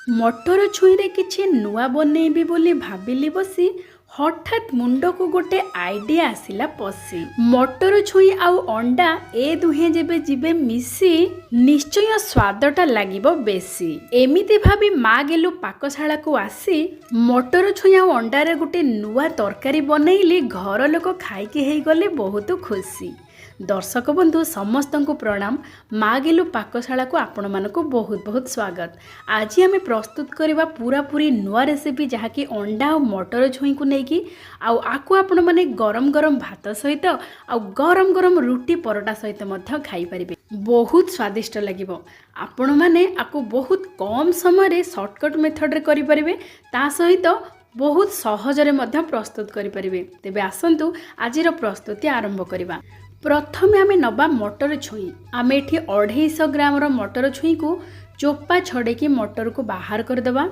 मटर छुईरे किछि नुआ बनेइबी बोली भाबिली बसी हठात मुंड को गोटे आइडिया आसिला पसी। मटर छुई आउ अंडा ए दुहे जेबे जिबे मिसी निश्चय स्वादटा लागिबो बेसी। एमिति भाबी मा गेलु पाकशाला को आसी मटर छुई आउ अंडारे गोटे नुआ तरकारी बनैली घर लोक खाइके हेई गले बहुत खुशी। दर्शक बंधु समस्त को प्रणाम। माँ गेलु पाकशाला को आपण मानक बहुत बहुत स्वागत। आज आम प्रस्तुत करवा पूरा पूरी नुआ रेसिपी जहाँकि अंडा और मटर छुई को लेकिन आकु आपण माने गरम गरम भात सहित आउ गरम गरम रुटी परोटा सहित मध्य खाई परिबे। बहुत स्वादिष्ट लागिबो। आपण माने आकु बहुत कम समय रे शॉर्टकट मेथड रे करि परिबे, ता सहित बहुत सहजरे मध्य प्रस्तुत करि परिबे। तेबे आसंतु आजिर प्रस्तुति आरंभ करिबा। प्रथमे आमे नबा मटर छुई। आमे एठी 250 ग्राम मटर छुई को चोपा छड़ेकी मटर को बाहर कर देबा।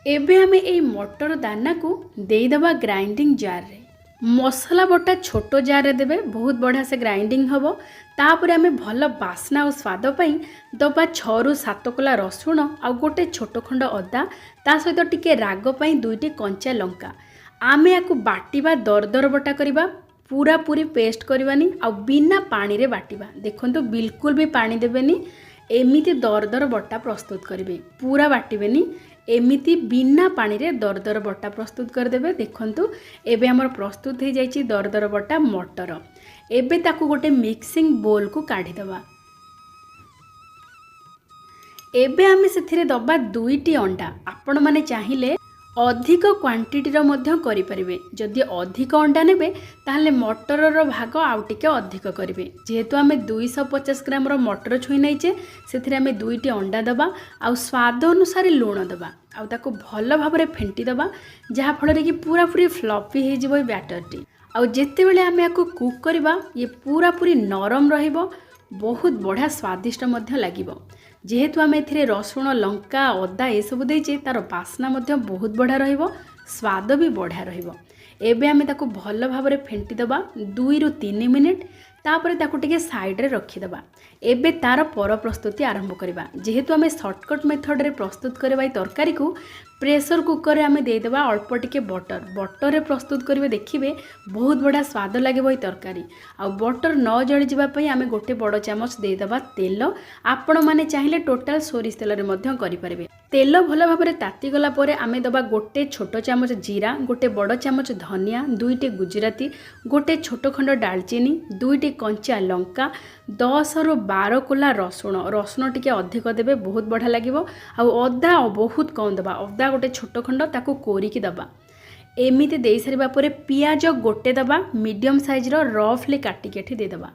एबे आमे एई मटर दाना को देई देबा ग्राइंडिंग जार रे। मसला बटा छोटो जार रे देबे, बहुत बढ़िया से ग्राइंडिंग हबो। तापर आमे भल बास्ना और स्वाद पई दबा 6 रु 7 कोला रसुण आ गोटे छोटो खंड अदा, ता सहित टिके राग पई 2टी कंचा लंका। आमे याकु बाटिबा दरदर बटा करिबा, पूरा पूरी पेस्ट करवानी आ बिना पानी रे बाटिबा। देखंतु बिल्कुल भी पानी देबेनी, एमिति दरदर बटा प्रस्तुत करिवे। पूरा बाटिबेनी, एमिति बिना पानी रे दरदर बटा प्रस्तुत कर देबे। देखंतु एबे हमर प्रस्तुत हो जाइछि दरदर बटा मटर। एबे ताकु गोटे मिक्सिंग बोल को काढी दबा। एबे आमे सेथिरे दबा 2टी अंडा। आपण माने चाहिले अधिक क्वांटिटीर मध्य करि परिबे। जदि अधिक अंडा नेबे ताहले मटरर भाग आउ टिके अधिक करिवे। जेहेतु आमे 250 ग्राम मटर छुई नैचे, सेथिरे आमे 2टी अंडा दबा आ स्वाद अनुसार लूण दबा आ ताको भल भाबरे फेंटी दबा, जहा फଳରେ कि पूरा पूरी फ्लफी हे जिवो बैटरटी। आ जेते बेले आमे याको कुक करबा ये पूरा पूरी नरम रहिबो, बहुत बढ़िया स्वादिष्ट मध्य लागिबो। जेहेतु आम ए रसुण लंका अदा ये सब देचे, तार बास्ना मध्य बहुत बढ़िया रहिबो, स्वाद भी बढ़िया रहिबो। एबे आमे ताको भल भाबरे फेंटी दबा 2 रु 3 मिनिट। तापर ताको टिके साइड रे रखी दबा। एबे तार पर प्रस्तुति आरंभ करबा। जेहेतु आमे शॉर्टकट मेथड रे प्रस्तुत करबा ई तरकारी को प्रेशर कुकर रे आमे दे देबा अल्प टिके बटर रे प्रस्तुत करिवे। देखिबे बहुत बढ़िया स्वाद लागेबो ई तरकारी। आ बटर न जळि जिबा पई आमे गोटे बड़ चामच दे देबा तेल। आपण माने चाहिले टोटल सोरिष तेल रे मध्य करि परिबे। तेल भल भाबरे ताती गला परे आमे दबा गोटे छोटो चामच जीरा, गोटे बड़ चामच धनिया, 2टी गुजराती, गोटे छोटो खंड डालचीनी, 2टी कंचा लंका, 10 रु 12 कोला रसुण टिके अधिक देबे, बहुत बढ़िया लागिबो। आ अदा बहुत कम दबा। अदा गोटे छोटो खंड ताको कोरिकी दबा। एमिति देई सारिबा परे पियाज गोटे दबा, मीडियम साइज रो रफली काटिके एठी दे दबा।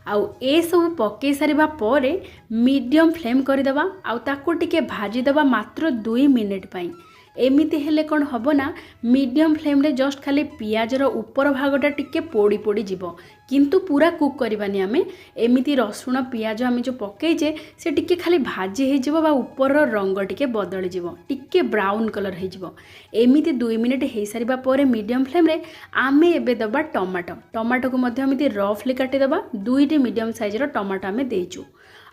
आउ ए सब पकई सारिबा परे मीडियम फ्लेम करि दबा आउ ताको टिके भाजी दबा मात्र 2 मिनिट पई। एमिति हेले कौन हबो ना, मीडियम फ्लेम रे जस्ट खाली पियाज रो ऊपर भागटा टिके पोड़ी पोड़ी जीवो, किंतु पूरा कुक करबानी आमे। एमिति रसुण पियाज आमे जो पकईजे से टिके खाली भाजी हे जीवो बा ऊपर रो रंग टिके बदली जीवो, टिके ब्राउन कलर हे जीवो। एमिति 2 मिनिट हे सारिबा परे मीडियम फ्लेम रे आमे एबे दबा टमाटो को मध्य एमिति रफली काटी दबा। 2टी मीडियम साइज रो टमाटो आमे देइचु।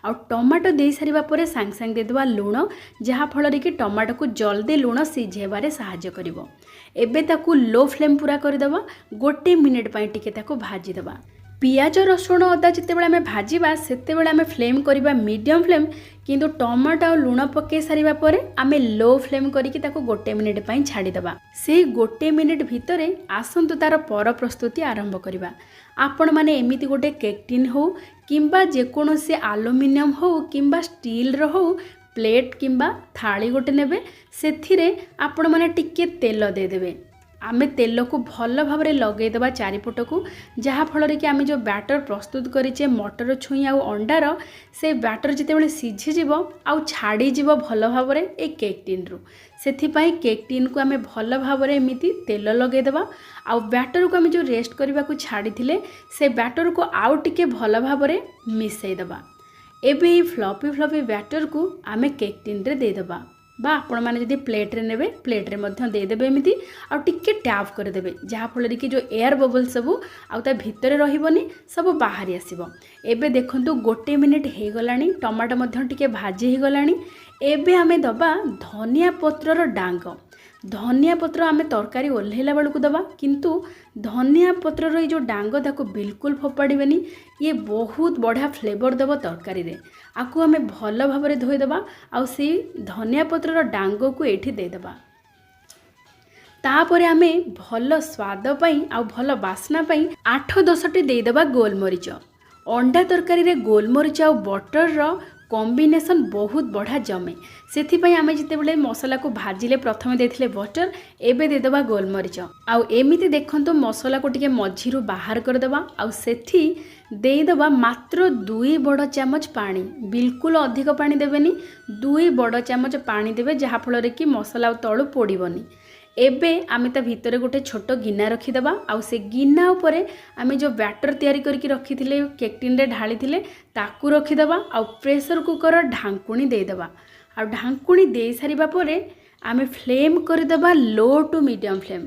आ टमाटो दे सारिबा परे सांग सांग दे देबा लूण, जहा फଳରେ कि टमाटो को जल्दी लूण सिझेबारे सहाय्य करिवो। एबे ताकू लो फ्लेम पूरा कर देबा, 1 मिनिट पई टिके ताकू भाजी देबा। पियाज रसुण अदा जिते बेले आमे भाजीबा सेते बेले आमे फ्लेम करिबा मीडियम फ्लेम, किंतु टमाटो और लूण पके सारिबा परे आमे लो फ्लेम करिकि ताकू 1 मिनिट पई छाडी देबा। से 1 मिनिट भितरे आसंतु तार पर प्रस्तुति आरंभ करिबा। आपण माने एमिति गोटे केक टिन हो किंबा जेकोनोसी एल्युमिनियम हो किंबा स्टील रो हो प्लेट किंबा थाली गोटे नेबे, सेथिरे आपण माने टिके तेल दे देबे। आमे तेल को भल भाबरे लगै देबा चारिपट को, जहा फଳରେ कि आमे जो बैटर प्रस्तुत करिचे मटर छुई आ अंडार, से बैटर जिते बेले सिझी जीवो आ छाड़ी जीवो भल भाबरे ए केक टिन रु। सेथि पई केक टिन को आमे भल भाबरे एमिति तेल लगै देबा आ बैटर को आमे जो रेस्ट करबा को छाड़ी थिले से बैटर को आउ टिके भल भाबरे मिसै देबा। एबे फ्लफी बैटर को आमे केक टिन रे दे देबा। बा आपण मैंने जदि प्लेट्रे ने प्लेट्रे देदेवे एमती आउ टिके टैप करदे जहाँफल कि जो एयर बबल सबू आउ भितर रही सब बाहरी आसब। एबे देखंतु 1 मिनिट हो गलानी टमाटो टिके भाजी हो गलानी। एबे आमे दबा धनिया पत्रर डांग। धनिया पत्र आमे तरकारी ओल्हेला बेलू दबा किंतु धनिया पत्रर ये जो डांग ताको बिल्कुल फोपाड़बेनी। ये बहुत बढ़िया फ्लेवर देव तरकारी रे। आकु आमे भल भाव धोईदबा आउ से धनिया पत्रर डांग को एठी देदबा। तापरे आमे भल स्वाद पाई आउ भल बास्ना पाई 8-10टी देदबा गोलमरीच। अंडा तरकारी रे गोलमरीच आउ बटर रो कॉम्बिनेशन बहुत बढ़िया जमे। से आमे जितेबले मसला को भाजिले प्रथमे देथिले बटर, एबे देदबा गोलमरीच आउ एमिति देखंतु मसला को टिके मझिरु बाहर करदबा आउ सेठी देदबा मात्र 2 बड़ चामच पानी। बिल्कुल अधिक पानी देबेनी, 2 बड़ चामच पानी देबे जहा फल कि मसला तळु पोड़ीबनी। एबे आमे ता भितर गोटे छोट गिना रखीदबा आउ से गिना उपरे आमे जो बैटर तैयारी करके रखीथिले केक टिन रे ढाळीथिले ताकू रखीदबा आउ प्रेशर कुकर ढांकुणी देदबा। आउ ढांकुणी दे सारिबा परे आमे फ्लेम करदबा low to medium flame.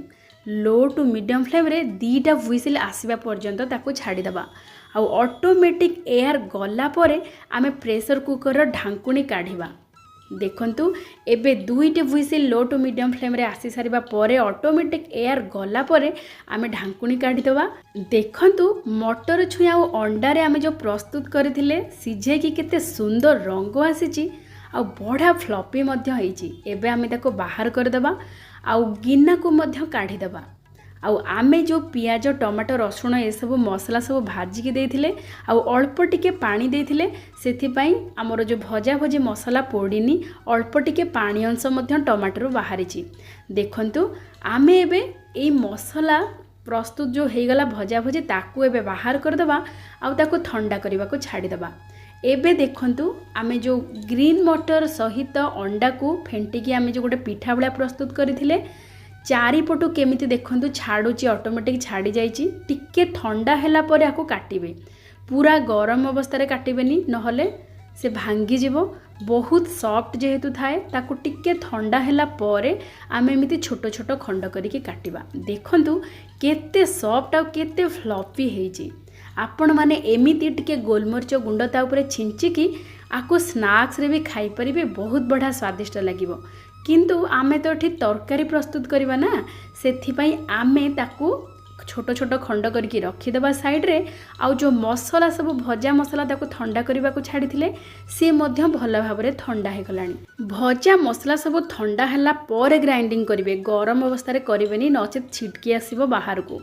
Low to medium flame रे 2टा हुइसिल आसीबा पर्यंत ताकू छाड़ीदबा। आउ ऑटोमेटिक एयर गला परे आमे प्रेशर कुकर ढांकुणी काढिबा। देखंतु एबे 2टी हुइसिल लो टू मीडियम फ्लेम रे आसी सारिबा परे ऑटोमेटिक एयर गला परे आमे ढांकुणी काढिदबा। देखंतु मटर छुई आ अंडा रे आमे जो प्रस्तुत करथिले सिझे कि केते सुंदर रंग आसीची आ बढ़िया फ्लॉपी मध्य होईची। एबे आमे ताको बाहर करदबा आउ गिन्ना को मध्य काढिदबा। आउ आमे जो पियाज टमाटो रसुण ए सब मसला सब भाजिकी देथिले आउ अल्प टिके पानी देथिले सेथिपाई हमर जो भजा भजी मसला पोड़ीनी अल्प टिके पानी अंश मध्य टमाटो बाहरीची। देखंतु आमे एबे ए मसला प्रस्तुत जो हेगला भजा भजी ताकू एबे बाहर करदबा आउ ताकू ठंडा करबा को छाड़ी दबा। एबे देखंतु आमे जो ग्रीन मटर सहित अंडा को फेंटिकी आमे जो गोटे पिठा भलिया प्रस्तुत करथिले चारिपटू केमिति देखंतु छाड़ुची ऑटोमेटिक छाड़ी जाइची। टिके ठंडा हैला परे आको काटिबे, पूरा गरम अवस्था रे काटिबेनी नहले से भांगी जीवो। बहुत सॉफ्ट जेहेतु थाए ताको टिके ठंडा हैला परे आमे एमिति छोट छोट खंड करिके काटिबा। देखंतु केते सॉफ्ट आ केते फ्लॉपी हेची। आपण माने एमिति टिके गोलमरीच गुंड ता ऊपर छिंचिकी आको स्नैक्स रे भी खाई परिबे, बहुत बढ़िया स्वादिष्ट लागिबो। किंतु आमे तो एठी तरकारी प्रस्तुत करबा ना, सेथिपाई आमे ताकू छोट छोट खंड करके रखीदेबा साइड रे। आउ जो मसला सब भजा मसला ताकू ठंडा करबा को छाड़ीथिले से मध्य भल भाव रे ठंडा हे गलानी। भजा मसला सब ठंडा हैला पर ग्राइंडिंग करिवे, गरम अवस्था रे करिवेनी नचेत छिटकी आसीबो बाहर को।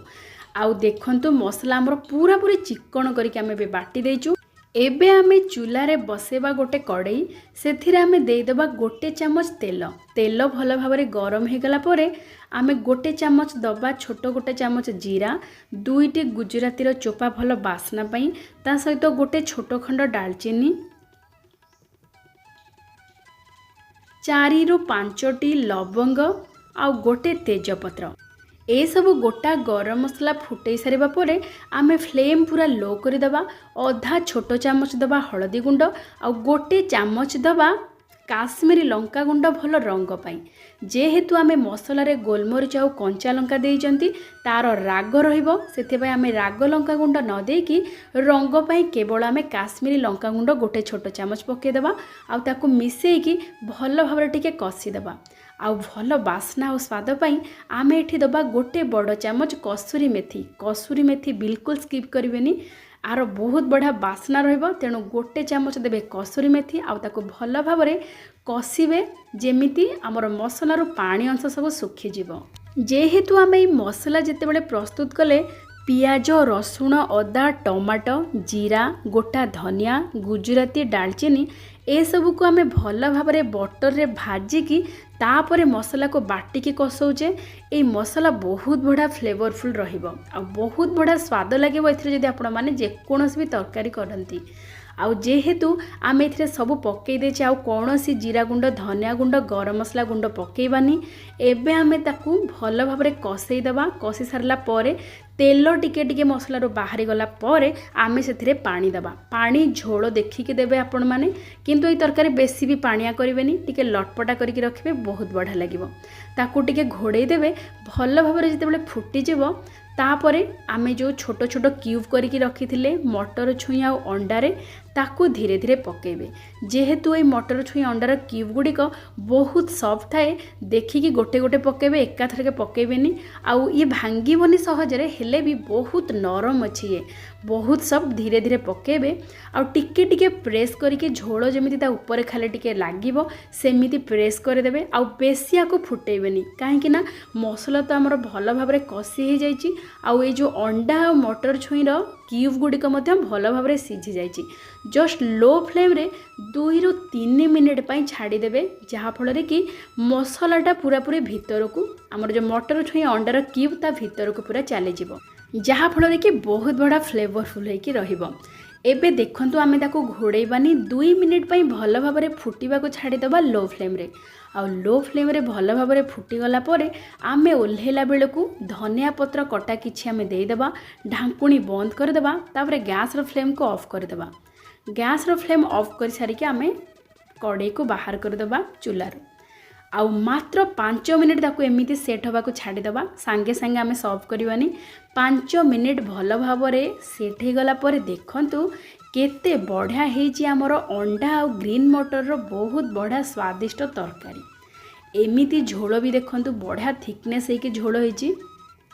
आउ देखंतु मसला हमर पूरा पूरी चिकन करके आमे बे बाटी देइचु। एबे आमे चूल्हा रे बसेबा गोटे कड़ई, सेथिरे आमे देइदबा गोटे चामच तेल। तेल भल भाव रे गरम हे गला परे आमे गोटे चामच दबा छोट गोटे चामच जीरा, 2टी गुजराती रो चोपा भल बास्ना पई, ता सहित गोटे छोट खंड डालचीनी, 4 ରୁ 5टी लवंग आउ गोटे तेजपत्र। ए सब गोटा गरम मसला फुटई सारिबा परे आमे फ्लेम पूरा लो कर दबा। आधा छोट चामच दबा हळदी गुंड आउ गोटे चामच दबा काश्मीरी लंका गुंड भल रंग पाई। जेहेतु आमे मसला रे गोलमरीच आउ कंचा लंका देइचंती तार राग रहिबो, सेथिबाई आमे राग लंका गुंड न देकी रंग पाई केवल आमे काश्मीरी लंका गुंड गोटे छोट चामच पके दबा आउ ताकू मिसेईकी भल भाबरे टिके कसी दबा। आउ भल बास्ना और स्वाद पाई आमे एठी दबा गोटे बड़ चामच कसूरी मेथी। कसूरी मेथी बिल्कुल स्किप करिवेनी, आर बहुत बढ़िया बास्ना रहिबो। तेणु गोटे चामच देबे कसूरी मेथी आउ ताको भल भाबरे कसिबे जेमिति हमर मसलार पानी अंश सब सुखी जीवो। जेहेतु आमे मसला जेतेबेले प्रस्तुत कले पियाज रसुण अदा टमाटो जीरा गोटा धनिया गुजराती डालचीनी ए सब को आमे भल भाबरे बटर रे भाजिकी तापरे मसला को बाटिकी कसौचे। ए मसला बहुत बढ़िया फ्लेवरफुल रहिबो आ बहुत बढ़िया स्वाद लागिबो एथिरे जदि आपण माने जे कोनोसी भी तरकारी करंती। आउ जेहेतु आमे एथिरे सब पकई देछे आउ कोनोसी जीरा गुंड धनिया गुंड गरम मसला गुंड पकेइबानी। एबे आमे ताकू भल भाबरे कसई दबा। कसी सारला परे तेल टिके टिके मसलारू बाहरी गला परे आमे सेथिरे पानी दबा। पानी झोल देखिकी देबे आपण माने, किंतु ए तरकारी बेसी भी पानिया करिवेनी, टिके लटपटा करके रखिबे, बहुत बढ़िया लागिवो। ताकू टिके घोड़े देबे, भल भाबरे जेतेबेले फुटी जिवो तापरे आमे जो छोट छोट क्यूब करके रखिथिले मटर छुई आ अंडारे ताकू धीरे धीरे पकेबे। जेहेतु ये मटर छुई अंडार क्यूब गुड़िक बहुत सॉफ्ट थाए, देखिकी गोटे गोटे पकेबे, एका थरके पकेबेनी। आउ ये भांगीबनी सहजरे, हेले भी बहुत नरम अच्छी, ये बहुत सब धीरे धीरे पकेबे। आउ टिके टिके प्रेस करके झोल जमिति ता ऊपर खाली टिके लागिबो सेमिति प्रेस कर देबे। आउ बेसी आको फुटेबेनी, काहेकि ना मसला तो हमर भल भाबरे कसी हे जाईची। आउ ये जो अंडा आ मटर छुईर क्यूब गुड़िक मध्य भल भाबरे सिझी जाईची। जस्ट लो फ्लेम रे 2 ରୁ 3 मिनिट पाई छाड़ी देबे, जहाँ फल कि मसलाटा पूरा पूरी भीतर को आमर जो मटर छुई अंडार क्यूब ता भीतर को पूरा चली जीवो, जहाँ फल कि बहुत बड़ा फ्लेवरफुल होइकी रहिबो। एबे देखंतु आमे ताको घोड़ेबानी 2 मिनिट पाई भल भाबरे फुटिबा को छाड़ी देबा लो फ्लेम रे। आ लो फ्लेम रे भल भाबरे फुटी गला परे आमे ओल्हेला बेलकू धनिया पत्र कटा किछि आमे देई देबा, ढांकुणी बंद कर देबा, तापरे गैस रो फ्लेम को ऑफ कर देबा। गैस रो फ्लेम ऑफ कर सारी के आमे कड़े को बाहर कर देबा चूल्हार। आउ मात्र 5 मिनिट ताको एमिति सेट होबा को छाड़ी देबा, सांगे सांगे आमे सर्व करबानी। 5 मिनिट भल भाबरे सेट हे गला परे देखंतु केते बढ़िया हेची हमर अंडा आ ग्रीन मटर रो बहुत बढ़िया स्वादिष्ट तरकारी। एमिति झोल भी देखंतु बढ़िया थिकनेस हेकी झोल हेची,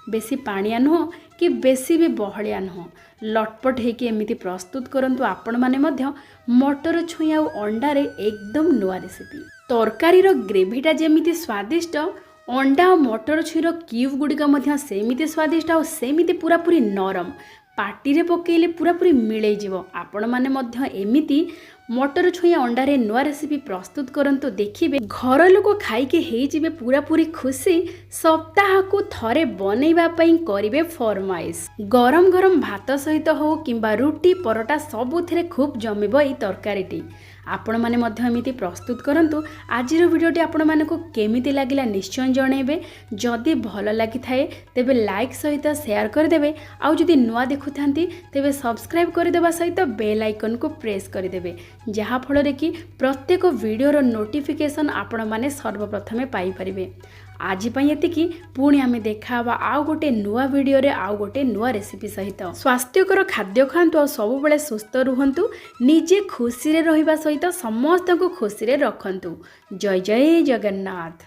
बेसी पानिया नुह कि बेसी भी बहलिया नुह, लटपट हेकी एमिति प्रस्तुत करंतु आपण माने मध्य मटर छुई आ अंडारे एकदम नुआ रेसिपी। तरकारी रो ग्रेवीटा जेमिति स्वादिष्ट, अंडा और मटर छुईर क्यूब गुड़िक मध्य सेमिति स्वादिष्ट और सेमिति पूरा पूरी नरम, पार्टी रे पकेइले पूरा पूरी मिलै जीवो। आपण माने मध्य एमिति मटर छुई अंडारे नुआ रेसिपी प्रस्तुत करंतु, देखिबे घर लोक खाइके हेई जिवे पूरा पूरी खुशी। सप्ताह को थरे बनैबा पई करिवे फरमाइश। गरम गरम भात सहित हो किंबा रुटी परोटा सबुथिरे खूब जमिबो एई तरकारीटी। आपण माने मध्य एमिति प्रस्तुत करंतु। आजिर वीडियोटी आपण मानकु केमिति लागिला निश्चय जणैबे। जदि भल लागि थाए तेबे लाइक सहित शेयर कर देबे। आउ जदि नुआ देखुथांती तेबे सब्सक्राइब कर देबा सहित बेल आइकन को प्रेस कर देबे, जहाँ फल रे कि प्रत्येक वीडियोर नोटिफिकेशन आपण माने सर्वप्रथमे पाई परिबे। आज पई एतिकी, पुणी आमे देखावा आउ गोटे नुआ वीडियो रे आउ गोटे नुआ रेसिपी सहित। स्वास्थ्यकर खाद्य खांतु और सब बेले सुस्थ रुहंतु, निजे खुशी रे रहिबा सहित समस्त को खुशी रे रखंतु। जय जय जगन्नाथ।